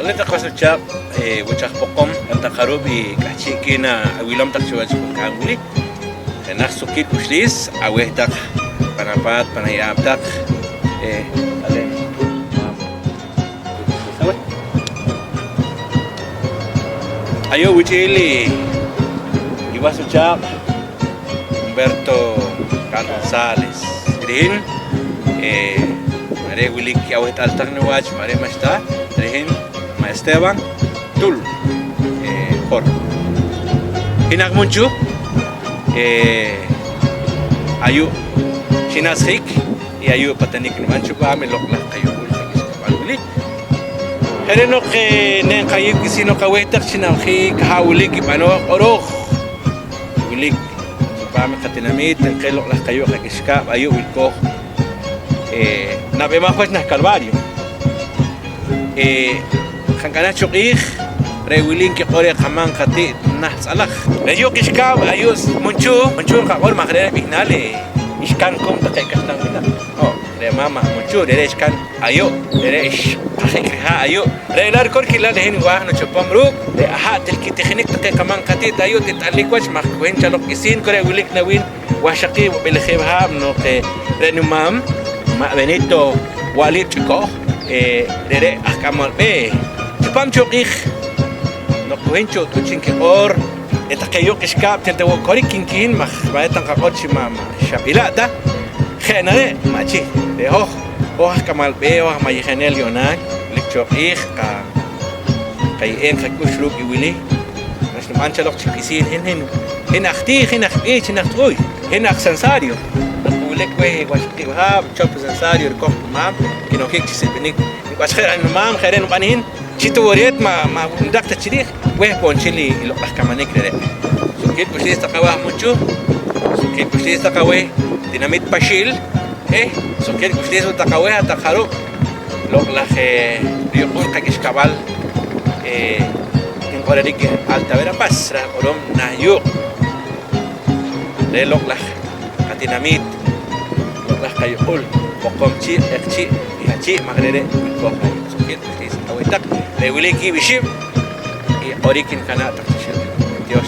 Alita kasutsak wuchak pokom at karubi kachikina awilam tak siwaj kanguli. Enak sukit kuslis aweh tak panapat panayab tak ale. Ayo wuchili iwasutsak Humberto González. Dihin mare wilik aweh altak nuwaj mare masta. Dihin Ma Esteban Tul Jor. Hinak muncul ayu sinasik ayu patanik naman chupa melok lah kayo ulit uli herenok nen kayo kisino kawetak sinamki kahuli kipano orok ulik chupa mekatinamit nen kelok lah kayo kakiska ayu wilko nabemakwas na Calvario kankana chukih rewilin ki qore kaman kati nah salah ayo kiska ayo muncul ka qor magre bihnale iskan kom takay kastan kita oh re mama muncul dere iskan ayo dere ish ha ayo re lar kor kila lehin wa no chupam ruk de aha tel ki teknik takay kaman kati ayo titalik wach makwen chalok isin kore wilik nawin wa shaqi bil khibha no ke re numam ma benito walid chiko dere akamal be chupam chukih no kuhencho tuchin ke or etakayo kiskap tente wo kori kinkin mah baetan ka kotsi mama shapila da khenare machi de ho kamal be ho ma yhenel yonak lekcho ich ka kay en ka kushruk iwili mas mancha lok chikisin hen akhti hen akhtroy hen aksensario ulek we washki ha chop sensario ko mam kino kik sibenik was khair an mam khairen banin Chito wariat ma undak ta chiri weh ponchili ilok lah kamanik dere sukit pusis takawa mucho sukit pusis takawe dinamit pashil sukit pusis takawe atakharu lok lah riokun kakis kabal in korerik alta vera pas ra korom nahyu le lok lah katinamit lok lah kayul pokom chi ekchi ihachi magrere kok sukit pusis awetak Rewiliki bishim orikin kana takshil Dios